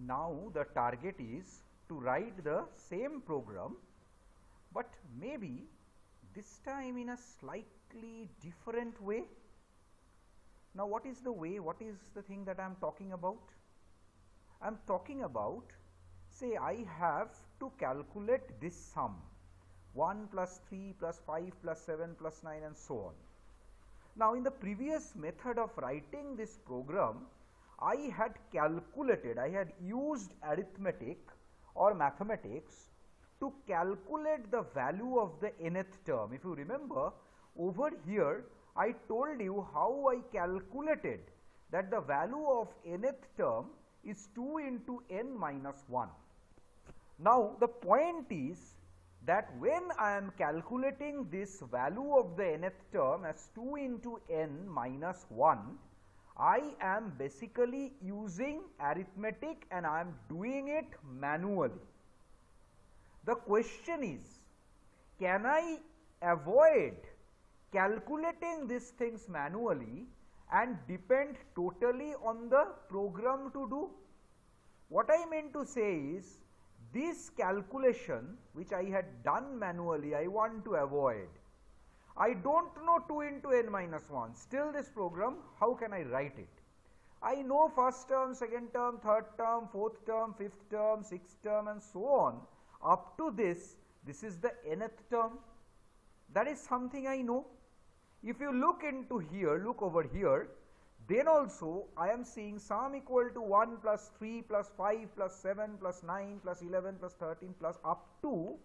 Now the target is to write the same program, but maybe this time in a slightly different way. Now what is the way, what is the thing that I am talking about? I am talking about, say I have to calculate this sum 1 plus 3 plus 5 plus 7 plus 9 and so on. Now in the previous method of writing this program, I had calculated, I had used arithmetic or mathematics to calculate the value of the nth term. If you remember, over here I told you how I calculated that the value of nth term is 2 into n minus 1. Now the point is that when I am calculating this value of the nth term as 2 into n minus 1, I am basically using arithmetic and I am doing it manually. The question is, can I avoid calculating these things manually and depend totally on the program to do? What I meant to say is, this calculation which I had done manually, I want to avoid. I don't know 2 into n minus 1, still this program, how can I write it? I know first term, second term, third term, fourth term, fifth term, sixth term and so on. Up to this is the nth term. That is something I know. If you look into here, look over here, then also I am seeing sum equal to 1 plus 3 plus 5 plus 7 plus 9 plus 11 plus 13 plus up to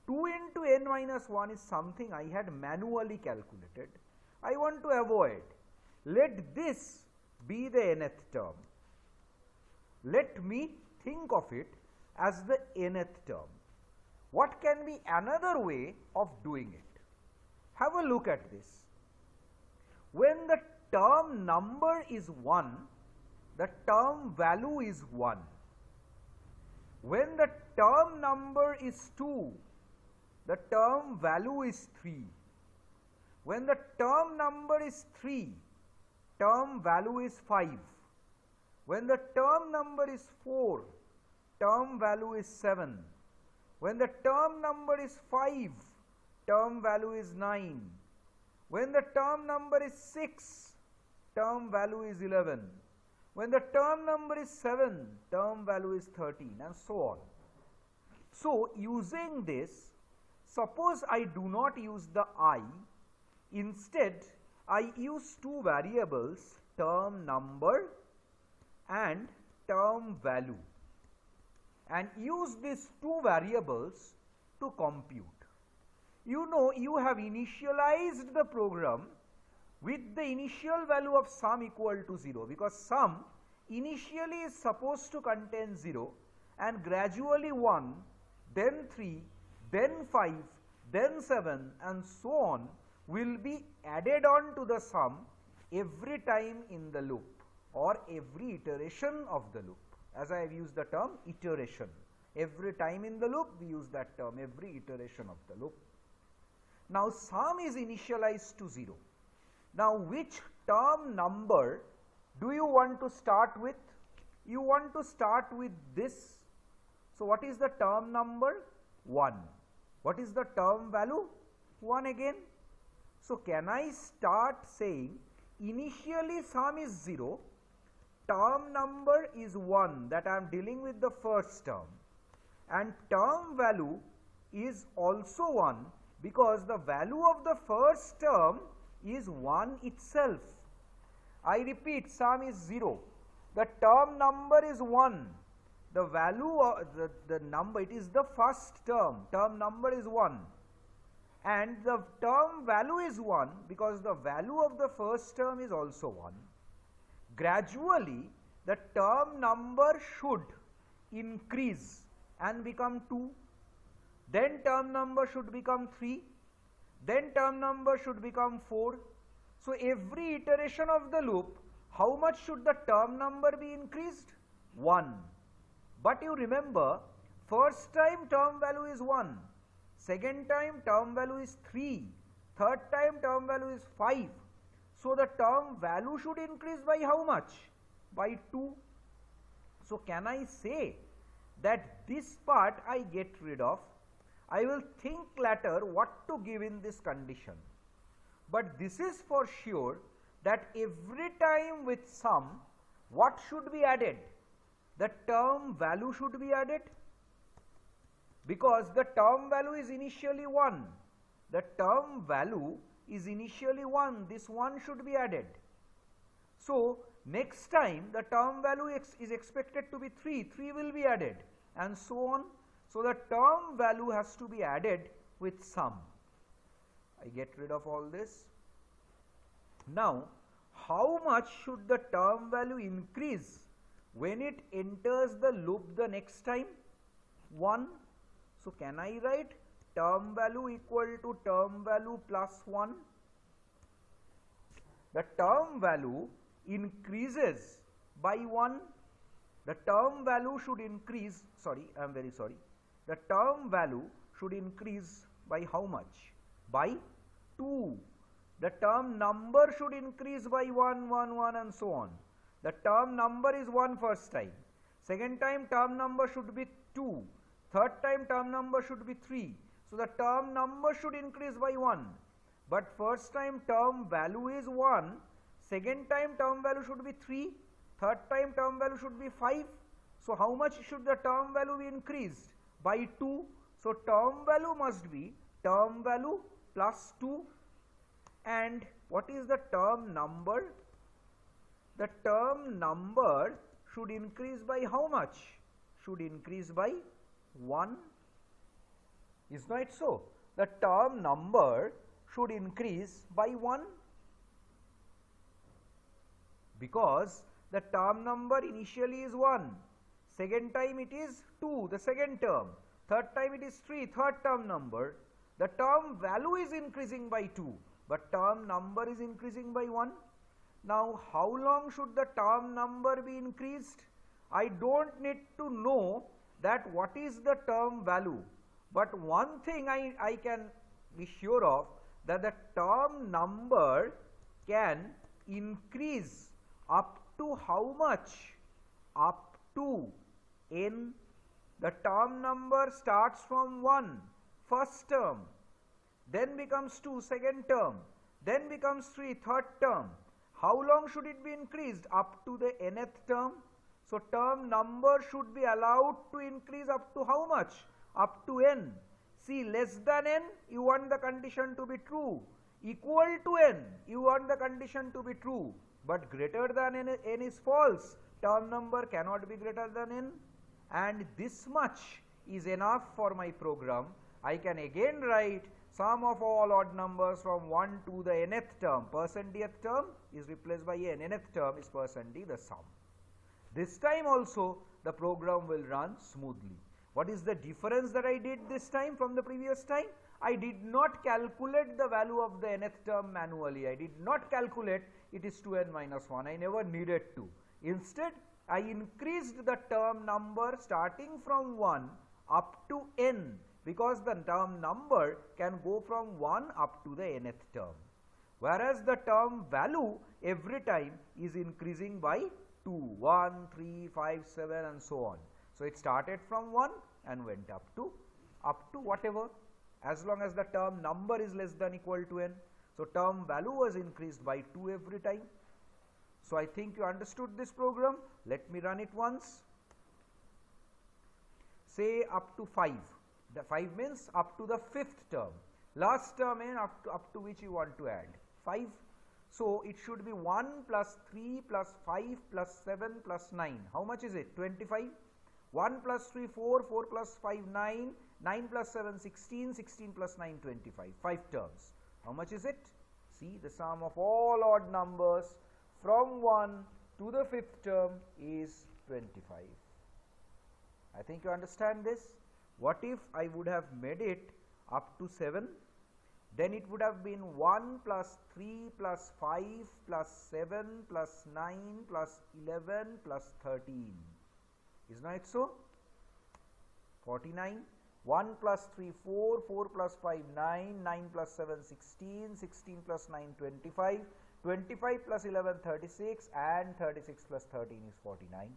2 into n minus 1 is something I had manually calculated. I want to avoid. Let this be the nth term. Let me think of it as the nth term. What can be another way of doing it? Have a look at this. When the term number is 1, the term value is 1. When the term number is 2, the term value is 3. When the term number is 3, term value is 5. When the term number is 4, term value is 7. When the term number is 5, term value is 9. When the term number is 6, term value is 11. When the term number is 7, term value is 13 and so on. So using this, suppose I do not use the I, instead I use two variables, term number and term value, and use these two variables to compute. You know, you have initialized the program with the initial value of sum equal to 0, because sum initially is supposed to contain 0 and gradually 1, then 3, then 5, then 7 and so on will be added on to the sum every time in the loop or every iteration of the loop. As I have used the term iteration, every time in the loop we use that term, every iteration of the loop. Now sum is initialized to 0. Now which term number do you want to start with? You want to start with this. So what is the term number? 1. What is the term value? 1 again. So can I start saying initially sum is 0, term number is 1, that I am dealing with the first term, and term value is also 1 because the value of the first term is 1 itself. I repeat, sum is 0, the term number is 1, the value of the number, it is the first term, term number is 1, and the term value is 1 because the value of the first term is also 1. Gradually the term number should increase and become 2, then term number should become 3, then term number should become 4. So every iteration of the loop, how much should the term number be increased? 1. But you remember, first time term value is 1, second time term value is 3, third time term value is 5. So the term value should increase by how much? By 2. So can I say that this part I get rid of? I will think later what to give in this condition. But this is for sure that every time with sum, what should be added? The term value should be added, because the term value is initially 1. The term value is initially 1. This 1 should be added. So next time the term value is expected to be 3. 3 will be added, and so on. So the term value has to be added with sum. I get rid of all this. Now, how much should the term value increase when it enters the loop the next time? 1. So can I write term value equal to term value plus 1? The term value increases by 1. The term value should increase, sorry, I am very sorry. The term value should increase by how much? By 2. The term number should increase by 1, 1, 1 and so on. The term number is 1 first time. Second time term number should be 2. Third time term number should be 3. So the term number should increase by 1. But first time term value is 1. Second time term value should be 3. Third time term value should be 5. So how much should the term value be increased? By 2. So term value must be term value plus 2. And what is the term number? The term number should increase by how much? Should increase by 1. Is not it so? The term number should increase by 1, because the term number initially is 1. Second time it is 2, the second term. Third time it is 3, third term number. The term value is increasing by 2, but term number is increasing by 1. Now how long should the term number be increased? I don't need to know that what is the term value, but one thing I can be sure of, that the term number can increase up to how much? Up to n. The term number starts from 1, first term, then becomes 2, second term, then becomes 3, third term. How long should it be increased? Up to the nth term. So term number should be allowed to increase up to how much? Up to n. See, less than n, you want the condition to be true. Equal to n, you want the condition to be true. But greater than n is false. Term number cannot be greater than n. And this much is enough for my program. I can again write sum of all odd numbers from 1 to the nth term. Percent dth term is replaced by n. Nth term is percent d, the sum. This time also the program will run smoothly. What is the difference that I did this time from the previous time? I did not calculate the value of the nth term manually. I did not calculate it is 2n minus 1. I never needed to. Instead, I increased the term number starting from 1 up to n, because the term number can go from 1 up to the nth term. Whereas the term value every time is increasing by 2, 1, 3, 5, 7 and so on. So it started from 1 and went up to whatever, as long as the term number is less than equal to n. So term value was increased by 2 every time. So I think you understood this program. Let me run it once. Say up to 5. The 5 means up to the 5th term. Last term in up to which you want to add 5. So it should be 1 plus 3 plus 5 plus 7 plus 9. How much is it? 25. 1 plus 3 4, 4 plus 5 9, 9 plus 7 16, 16 plus 9 25. 5 terms. How much is it? See, the sum of all odd numbers from 1 to the 5th term is 25. I think you understand this. What if I would have made it up to 7? Then it would have been 1 plus 3 plus 5 plus 7 plus 9 plus 11 plus 13. Is not it so? 49. 1 plus 3 4, 4 plus 5 9, 9 plus 7 16, 16 plus 9 25, 25 plus 11 36 and 36 plus 13 is 49.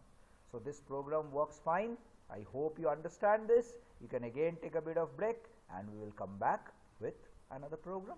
So this program works fine. I hope you understand this. You can again take a bit of break and we will come back with another program.